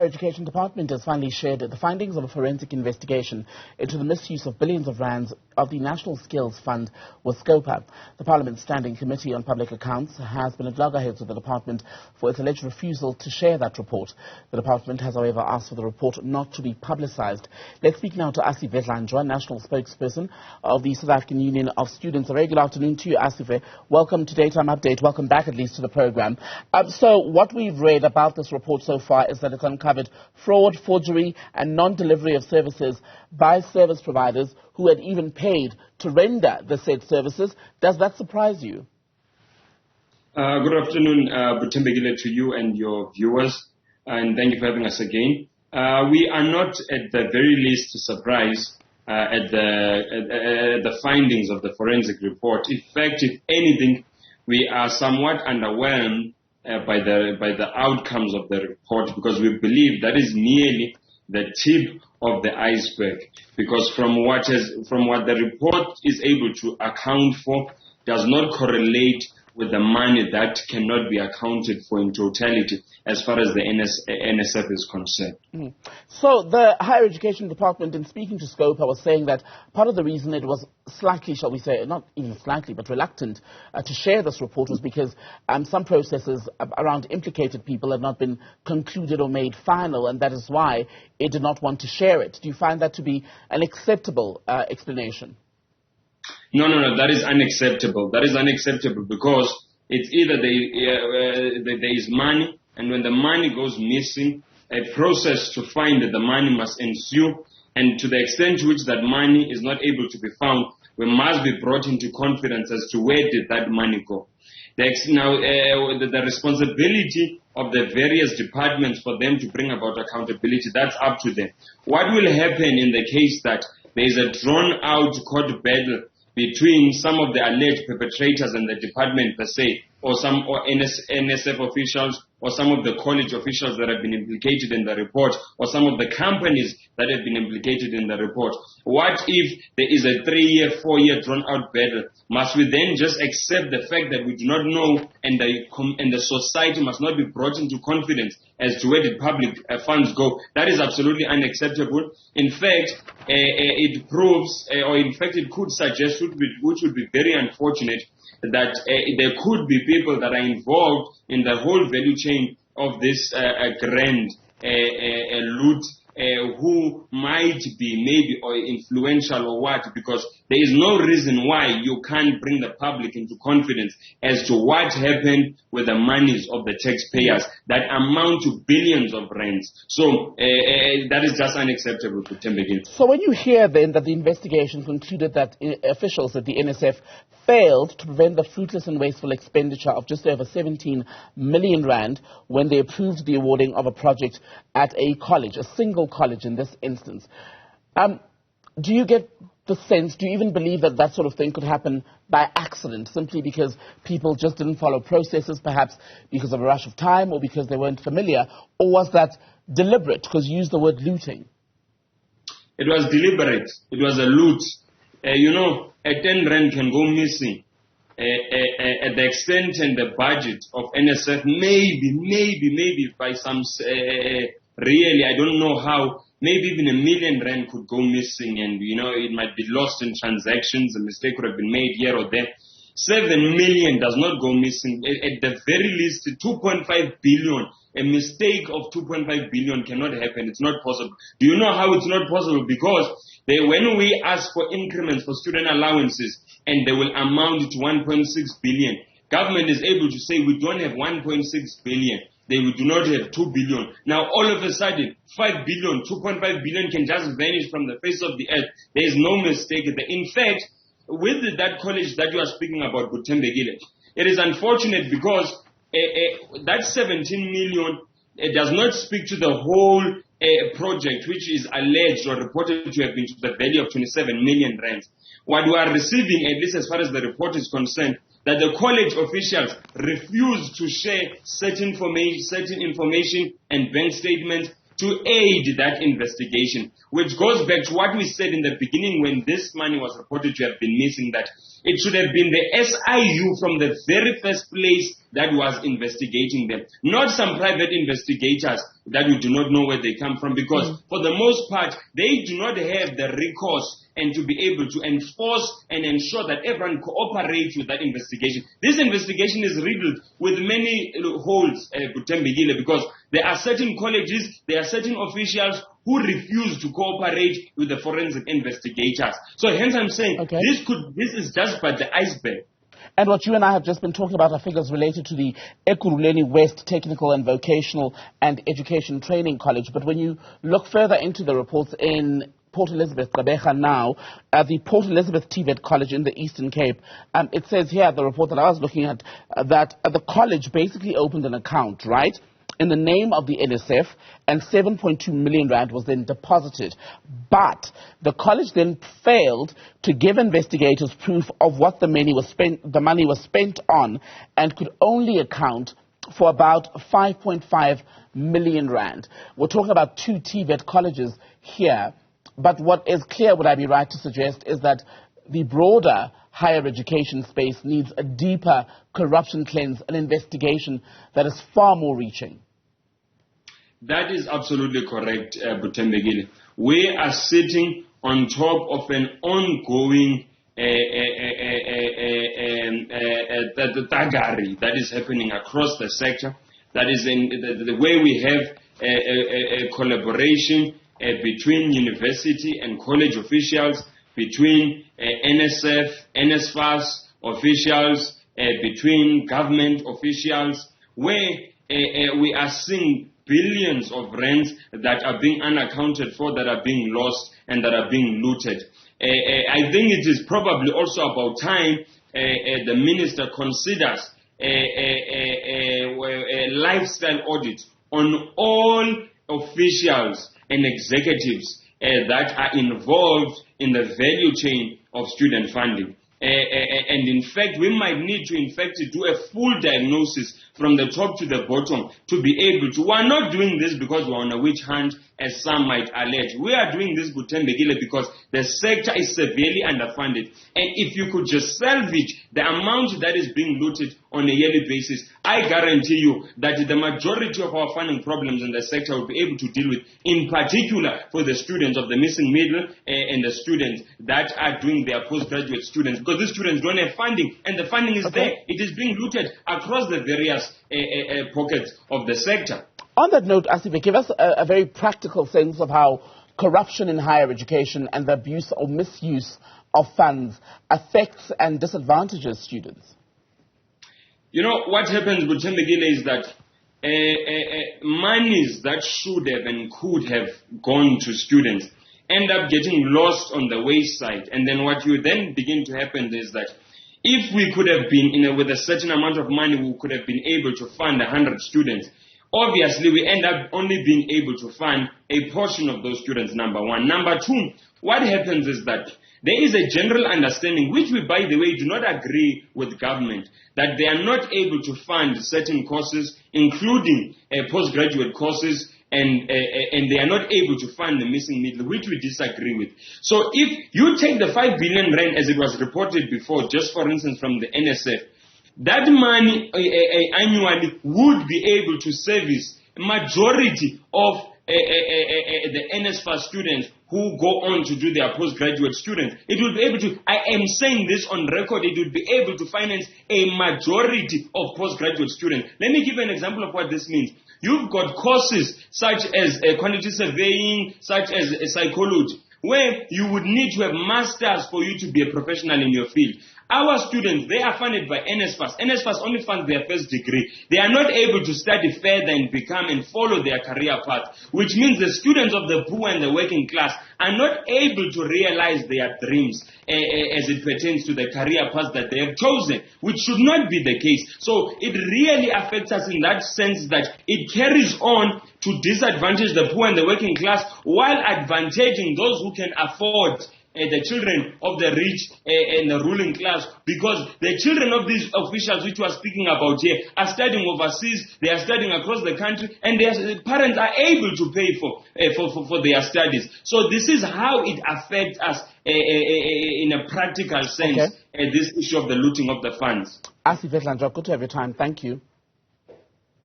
Education Department has finally shared the findings of a forensic investigation into the misuse of billions of rands of the National Skills Fund with Scopa. The Parliament's Standing Committee on Public Accounts has been at loggerheads with the department for its alleged refusal to share that report. The department has, however, asked for the report not to be publicised. Let's speak now to Asive Dlanjwa, national spokesperson of the South African Union of Students. A very good afternoon to you, Asive. Welcome to Daytime Update. Welcome back, at least, to the programme. So what we've read about this report so far is that it's uncovered fraud, forgery and non-delivery of services by service providers who had even paid to render the said services. Does that surprise you? Good afternoon, Butembegile, to you and your viewers, and thank you for having us again. We are not, at the very least, surprised at the findings of the forensic report. In fact, if anything, we are somewhat underwhelmed by the outcomes of the report, because we believe that is merely the tip of the iceberg, because from what the report is able to account for does not correlate with the money that cannot be accounted for in totality as far as the NSF is concerned. So the Higher Education Department, in speaking to Scopa, was saying that part of the reason it was slightly, shall we say, not even slightly, but reluctant to share this report was because some processes around implicated people had not been concluded or made final, and that is why it did not want to share it. Do you find that to be an acceptable explanation? No, that is unacceptable. That is unacceptable because it's either there is money, and when the money goes missing, a process to find the money must ensue, and to the extent to which that money is not able to be found, we must be brought into confidence as to where did that money go. The responsibility of the various departments for them to bring about accountability, that's up to them. What will happen in the case that there is a drawn-out court battle between some of the alleged perpetrators and the department per se, or NSF officials, or some of the college officials that have been implicated in the report, or some of the companies that have been implicated in the report? What if there is a 3-year, 4-year drawn-out battle? Must we then just accept the fact that we do not know, and the society must not be brought into confidence as to where the public funds go? That is absolutely unacceptable. In fact, it proves, or in fact it could suggest, which would be very unfortunate, that there could be people that are involved in the whole value chain of this grand loot, who might be maybe or influential or what, because there is no reason why you can't bring the public into confidence as to what happened with the monies of the taxpayers that amount to billions of rands. So that is just unacceptable to Tembegile. So when you hear then that the investigation concluded that officials at the NSF failed to prevent the fruitless and wasteful expenditure of just over 17 million rand when they approved the awarding of a project at a college, a single college in this instance, do you get the sense, do you even believe that that sort of thing could happen by accident, simply because people just didn't follow processes, perhaps because of a rush of time or because they weren't familiar, or was that deliberate? Because you used the word looting. It was deliberate. It was a loot. A 10 rand can go missing at the extent and the budget of NSF, maybe by some, really, I don't know how, maybe even 1 million rand could go missing, and, it might be lost in transactions, a mistake could have been made here or there. 7 million does not go missing. At the very least, 2.5 billion. A mistake of 2.5 billion cannot happen. It's not possible. Do you know how it's not possible? Because when we ask for increments for student allowances and they will amount to 1.6 billion, government is able to say we don't have 1.6 billion. They do not have 2 billion. Now, all of a sudden, 5 billion, 2.5 billion can just vanish from the face of the earth. There is no mistake there. In fact, with that college that you are speaking about, Butembegile, it is unfortunate because that 17 million does not speak to the whole project, which is alleged or reported to have been to the value of 27 million rands. What we are receiving, at least as far as the report is concerned, that the college officials refused to share certain information and bank statements to aid that investigation, which goes back to what we said in the beginning when this money was reported to have been missing, that it should have been the SIU from the very first place that was investigating them, not some private investigators that we do not know where they come from, because for the most part, they do not have the recourse and to be able to enforce and ensure that everyone cooperates with that investigation. This investigation is riddled with many holes, Butembegile, because there are certain colleges, there are certain officials who refuse to cooperate with the forensic investigators. So hence I'm saying this is just but the iceberg. And what you and I have just been talking about are figures related to the Ekurhuleni West Technical and Vocational and Education Training College. But when you look further into the reports in Port Elizabeth, Gqeberha now, at the Port Elizabeth TVET College in the Eastern Cape, it says here, the report that I was looking at, that the college basically opened an account, right, in the name of the NSF, and 7.2 million rand was then deposited. But the college then failed to give investigators proof of what the money was spent on, and could only account for about 5.5 million rand. We're talking about 2 TVET colleges here. But what is clear, would I be right to suggest, is that the broader higher education space needs a deeper corruption cleanse, an investigation that is far more reaching. That is absolutely correct, Butembegile. We are sitting on top of an ongoing thuggery that is happening across the sector. That is in the way we have a collaboration between university and college officials, between NSF, NSFAS officials, between government officials, where we are seeing billions of rands that are being unaccounted for, that are being lost, and that are being looted. I think it is probably also about time the minister considers a lifestyle audit on all officials and executives that are involved in the value chain of student funding. And in fact, we might need to, do a full diagnosis from the top to the bottom to be able to. We are not doing this because we are on a witch hunt, as some might allege. We are doing this, Butembegile, because the sector is severely underfunded. And if you could just salvage the amount that is being looted on a yearly basis, I guarantee you that the majority of our funding problems in the sector will be able to deal with, in particular for the students of the missing middle and the students that are doing their postgraduate students, because these students don't have funding, and the funding is there. It is being looted across the various pockets of the sector. On that note, Asive, give us a very practical sense of how corruption in higher education and the abuse or misuse of funds affects and disadvantages students. You know, what happens, Butembegile, is that monies that should have and could have gone to students end up getting lost on the wayside. And then what you then begin to happen is that if we could have been, with a certain amount of money, we could have been able to fund 100 students. Obviously, we end up only being able to fund a portion of those students, number one. Number two, what happens is that there is a general understanding, which we, by the way, do not agree with government, that they are not able to fund certain courses, including postgraduate courses, and they are not able to fund the missing middle, which we disagree with. So if you take the 5 billion rand, as it was reported before, just for instance from the NSF, that money annually would be able to service a majority of the NSFAS students who go on to do their postgraduate students. It will be able to, I am saying this on record, it will be able to finance a majority of postgraduate students. Let me give you an example of what this means. You've got courses such as quantity surveying, such as psychology, where you would need to have masters for you to be a professional in your field. Our students, they are funded by NSFAS. NSFAS only funds their first degree. They are not able to study further and become and follow their career path, which means the students of the poor and the working class are not able to realize their dreams as it pertains to the career path that they have chosen, which should not be the case. So it really affects us in that sense that it carries on to disadvantage the poor and the working class while advantaging those who can afford the children of the rich and the ruling class, because the children of these officials which we are speaking about here are studying overseas, they are studying across the country, and their parents are able to pay for their studies. So this is how it affects us in a practical sense, this issue of the looting of the funds. Asive, Dlanjwa, good to have your time. Thank you.